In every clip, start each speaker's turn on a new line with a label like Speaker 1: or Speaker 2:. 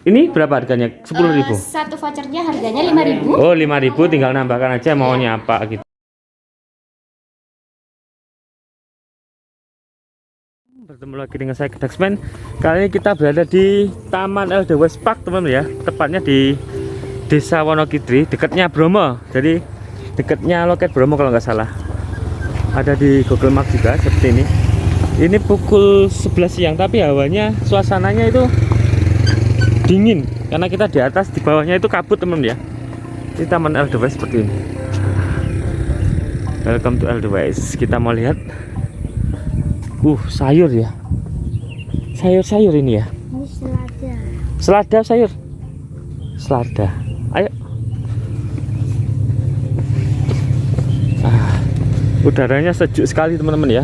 Speaker 1: Ini berapa harganya? 10.000.
Speaker 2: Satu vouchernya harganya 5.000.
Speaker 1: Oh, 5.000 tinggal nambahkan aja maunya apa gitu. Bertemu lagi dengan saya Kedaxman. Kali ini kita berada di Taman Edelweiss Park, teman-teman ya. Tepatnya di Desa Wonokitri, dekatnya Bromo. Jadi dekatnya loket Bromo kalau nggak salah. Ada di Google Map juga seperti ini. Ini pukul 11 siang, tapi hawanya, suasananya itu dingin karena kita di atas, di bawahnya itu kabut, teman-teman ya. Di Taman Edelweiss seperti ini. Welcome to Edelweiss. Kita mau lihat sayur ya. Sayur-sayur ini ya.
Speaker 2: Ini selada.
Speaker 1: Selada sayur. Selada. Ayo. Udaranya sejuk sekali, teman-teman ya.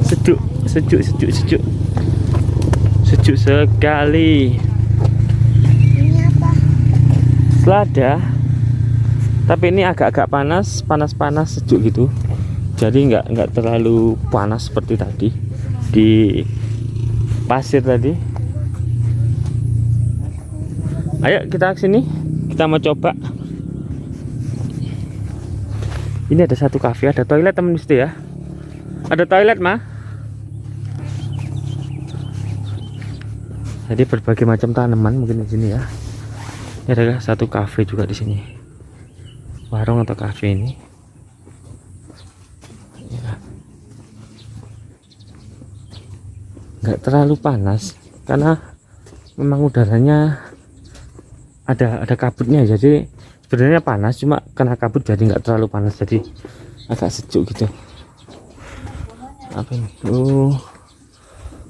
Speaker 1: Sejuk, sejuk, sejuk, sejuk. Sejuk sekali.
Speaker 2: Ini apa?
Speaker 1: Selada. Tapi ini agak-agak panas, panas-panas, sejuk gitu. Jadi nggak terlalu panas seperti tadi di pasir tadi. Ayo kita ke sini, kita mau coba. Ini ada satu kafe, ada toilet, teman mesti ya. Ada toilet mah. Jadi berbagai macam tanaman mungkin di sini ya. Ini ada satu kafe juga di sini. Warung atau kafe ini. Nggak terlalu panas karena memang udaranya ada kabutnya, jadi sebenarnya panas, cuma karena kabut jadi nggak terlalu panas, jadi agak sejuk gitu. Apa ini?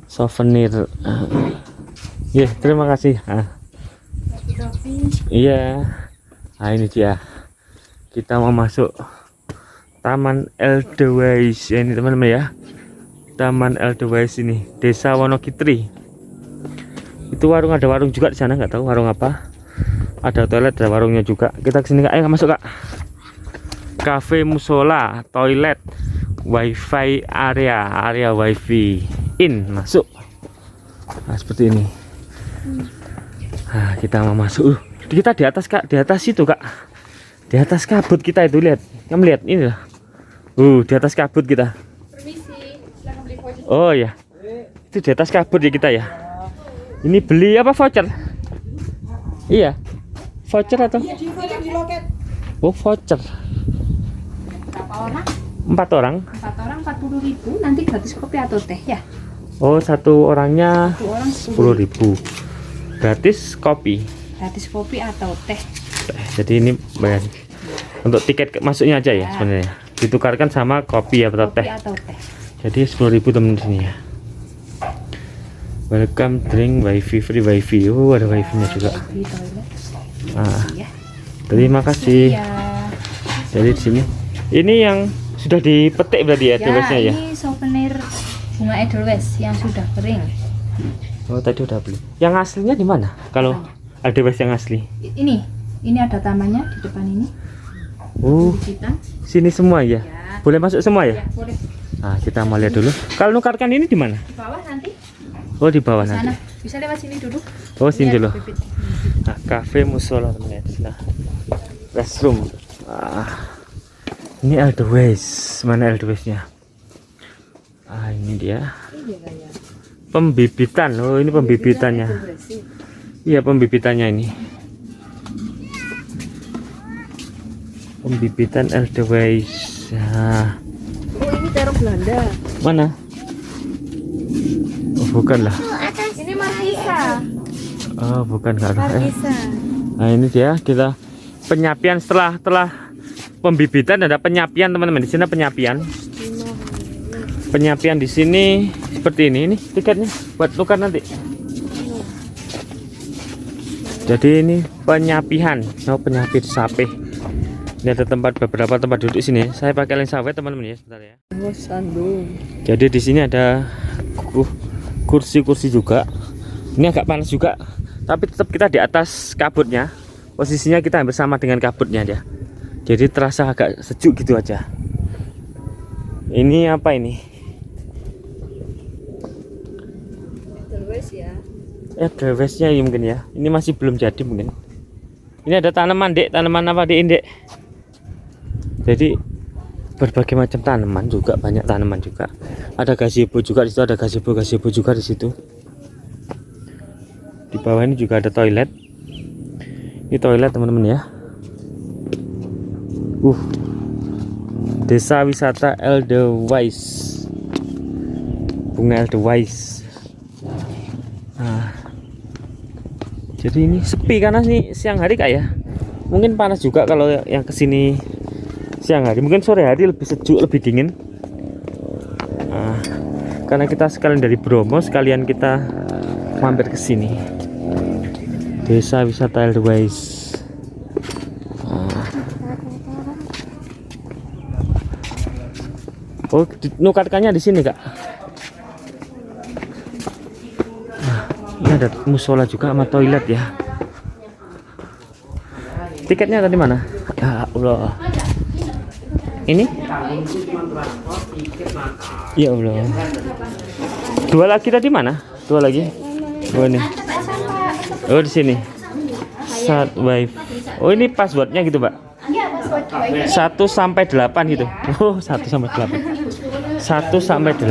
Speaker 1: Souvenir. Ya, terima kasih. Iya. Nah, ini dia. Kita mau masuk Taman Edelweiss ini, teman-teman ya. Taman Edelweiss ini, Desa Wonokitri. Itu warung, ada warung juga di sana, nggak tahu warung apa. Ada toilet, ada warungnya juga. Kita kesini kak, ayo masuk kak. Cafe, musola, toilet, wifi area wifi in, masuk. Nah, seperti ini. Nah, kita mau masuk. Kita di atas kak, di atas itu kak. Di atas kabut kita itu, lihat. Kamu lihat ini lah. Di atas kabut kita. Oh ya, itu di atas kabut ya kita ya. Ini beli apa, voucher? Iya, voucher atau? Oh, voucher.
Speaker 2: Berapa orang?
Speaker 1: 4 orang.
Speaker 2: 4 orang 40.000, nanti gratis kopi atau teh ya?
Speaker 1: Oh, satu orangnya
Speaker 2: 1 orang
Speaker 1: 10.000. Gratis kopi.
Speaker 2: Gratis kopi atau teh.
Speaker 1: Jadi ini bayar untuk tiket masuknya aja ya sebenarnya. Ditukarkan sama kopi atau teh.
Speaker 2: Kopi atau teh.
Speaker 1: Jadi 10.000 temen di sini ya. Welcome drink wifi, free wifi. Ada wifi-nya juga.
Speaker 2: Di toilet.
Speaker 1: Nah,
Speaker 2: Ya.
Speaker 1: terima kasih.
Speaker 2: Iya.
Speaker 1: Jadi di sini ini yang sudah dipetik berarti ya, Edelweiss-nya ya.
Speaker 2: Ini souvenir bunga Edelweiss yang sudah kering.
Speaker 1: Oh, tadi udah beli. Yang aslinya di mana? Kalau Edelweiss yang asli.
Speaker 2: Ini ada tamannya di depan ini. Kita.
Speaker 1: Sini semua ya. Boleh masuk semua ya?
Speaker 2: Ya, boleh.
Speaker 1: Nah, kita mau lihat dulu. Kalau nukarkan ini di mana?
Speaker 2: Di bawah nanti.
Speaker 1: Oh, di bawah
Speaker 2: Sana.
Speaker 1: nanti.
Speaker 2: Bisa lewat sini dulu.
Speaker 1: Oh, sini
Speaker 2: Lihat
Speaker 1: dulu.
Speaker 2: bibit.
Speaker 1: Nah, cafe musola teman ya. Nah, restroom. Ini Edelweiss. Mana Edelweiss-nya? Ini dia. Pembibitan. Oh, ini pembibitannya. Iya, pembibitannya ini. Pembibitan Edelweiss. Nah.
Speaker 2: Oh, ini terong Belanda.
Speaker 1: Mana? Oh, bukan lah.
Speaker 2: Ini Markisa.
Speaker 1: Oh, bukan kak.
Speaker 2: Markisa.
Speaker 1: Nah, ini dia, kita penyapian setelah pembibitan, ada penyapian teman-teman. Di sini penyapian. Penyapian di sini seperti ini. Ini tiketnya buat tukar nanti. Jadi ini penyapian. Oh, penyapit sapi. Ini ada beberapa tempat duduk sini. Saya pakai lensa wide teman-teman ya, sebentar ya. Jadi di sini ada kursi-kursi juga. Ini agak panas juga, tapi tetap kita di atas kabutnya. Posisinya kita hampir sama dengan kabutnya aja. Jadi terasa agak sejuk gitu aja. Ini apa ini?
Speaker 2: Edelweiss ya.
Speaker 1: Edelweissnya ya mungkin ya. Ini masih belum jadi mungkin. Ini ada tanaman dek, tanaman apa dek? Jadi berbagai macam tanaman juga, banyak tanaman juga. Ada gazebo juga di situ, ada gazebo juga di situ. Di bawah ini juga ada toilet. Ini toilet teman-teman ya. Desa wisata Edelweiss. Bunga Edelweiss. Nah, jadi ini sepi karena ini siang hari kak ya. Mungkin panas juga kalau yang kesini siang hari. Mungkin sore hari lebih sejuk, lebih dingin. Nah, karena kita sekalian dari Bromo, sekalian kita mampir ke sini. Desa wisata Edelweiss. Oh, nukarkannya di sini kak. Nah, ini ada musola juga sama toilet ya. Tiketnya tadi mana? Ya Allah. Ini? Ya Allah. Dua lagi tadi mana? Dua lagi? Oh ini. Oh di sini. Sat wifi. Oh ini passwordnya gitu pak? 1 sampai 8 gitu. Oh 1 sampai 8. 1 sampai 8.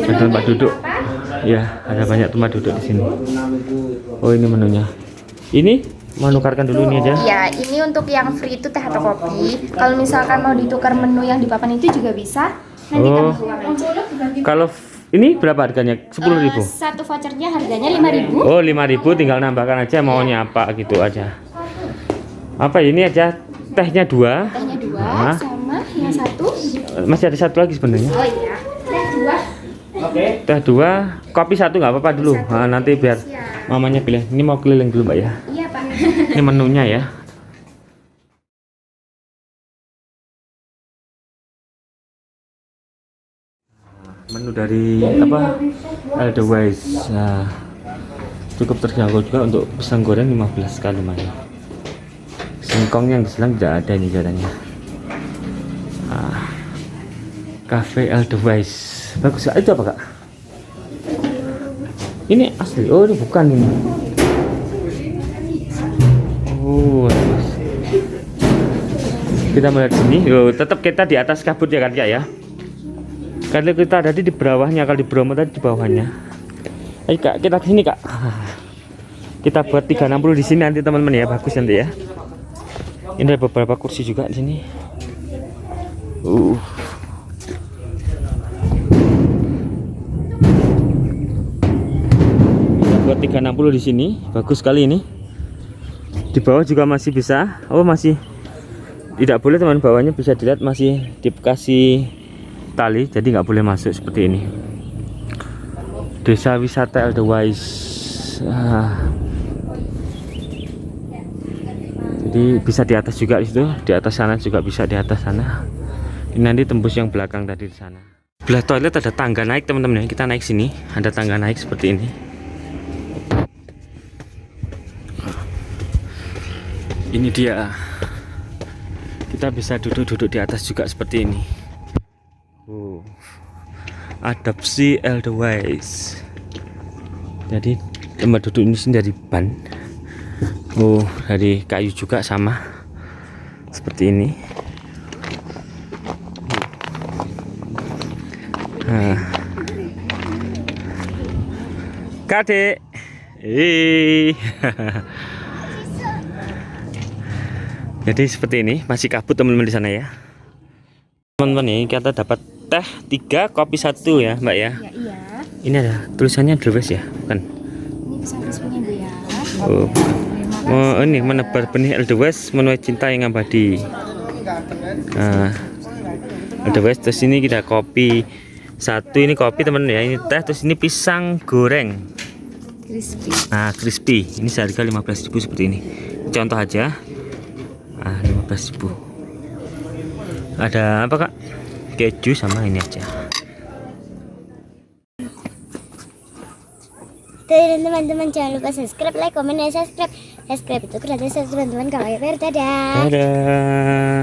Speaker 1: Ada tempat duduk. Ya ada banyak tempat duduk di sini. Oh ini menunya. Ini menukarkan dulu ini aja.
Speaker 3: Ya, ini untuk yang free itu teh atau kopi. Kalau misalkan mau ditukar menu yang di papan itu juga bisa. Nanti
Speaker 1: Oh. Kalau ini berapa harganya? 10.000.
Speaker 3: Satu vouchernya harganya 5.000.
Speaker 1: Oh 5.000 tinggal nambahkan aja maunya apa gitu aja. Apa ini aja tehnya 2.
Speaker 3: Tehnya 2
Speaker 1: Nah.
Speaker 3: sama yang satu.
Speaker 1: Masih ada satu lagi sebenarnya.
Speaker 3: Oh iya, teh 2.
Speaker 1: Teh 2, kopi 1 nggak apa-apa dulu. Nah, nanti biar mamanya pilih. Ini mau keliling dulu mbak ya.
Speaker 3: Iya, Pak.
Speaker 1: Ini menunya ya. Menu dari apa? Edelweiss. Nah, cukup terjangkau juga untuk pisang goreng 15 kali makan. Singkong yang diselang tidak ada ini katanya. Cafe Edelweiss. Bagus. Itu apa kak? Ini asli. Oh ini bukan ini. Oh, bagus. Kita melihat sini. Oh, tetap kita di atas kabut ya kan kak ya. Kalau kita tadi di bawahnya, kalau di Bromo tadi di bawahnya. Ayo kak, kita sini kak. Kita buat 360 di sini nanti teman-teman ya, bagus nanti ya. Ini ada beberapa kursi juga di sini. Kita buat 360 di sini, bagus sekali ini. Di bawah juga masih bisa. Oh masih tidak boleh teman, bawahnya bisa dilihat masih dikasih tali, jadi nggak boleh masuk seperti ini. Desa wisata Edelweiss. Jadi bisa di atas juga di situ, di atas sana juga bisa di atas sana. Ini nanti tembus yang belakang tadi di sana. Belah toilet ada tangga naik teman-teman ya. Kita naik sini, ada tangga naik seperti ini. Ini dia. Kita bisa duduk-duduk di atas juga seperti ini. Adopsi Edelweiss. Jadi tempat duduk ini sini dari ban. Dari kayu juga sama seperti ini. Kadek. Jadi seperti ini, masih kabut teman-teman di sana ya. Teman-teman nih, kita dapat teh 3, kopi 1 ya, Mbak ya.
Speaker 3: Ya, iya.
Speaker 1: Ini ada tulisannya Edelweiss ya, bukan?
Speaker 3: Ini pesan resminya Bu ya.
Speaker 1: Oh, ini menebar benih Edelweiss menuai cinta yang abadi. Nah, Edelweiss. Terus ini kita kopi 1, ini kopi teman ya, ini teh, terus ini pisang goreng.
Speaker 3: Crispy.
Speaker 1: Nah, crispy. Ini seharga 15.000 seperti ini. Contoh aja. 15.000. Ada apa kak? Keju sama ini aja.
Speaker 4: Dan teman-teman jangan lupa subscribe, like, komen, dan subscribe. Subscribe itu gratis teman-teman. Kalau dadah.
Speaker 1: Dadah.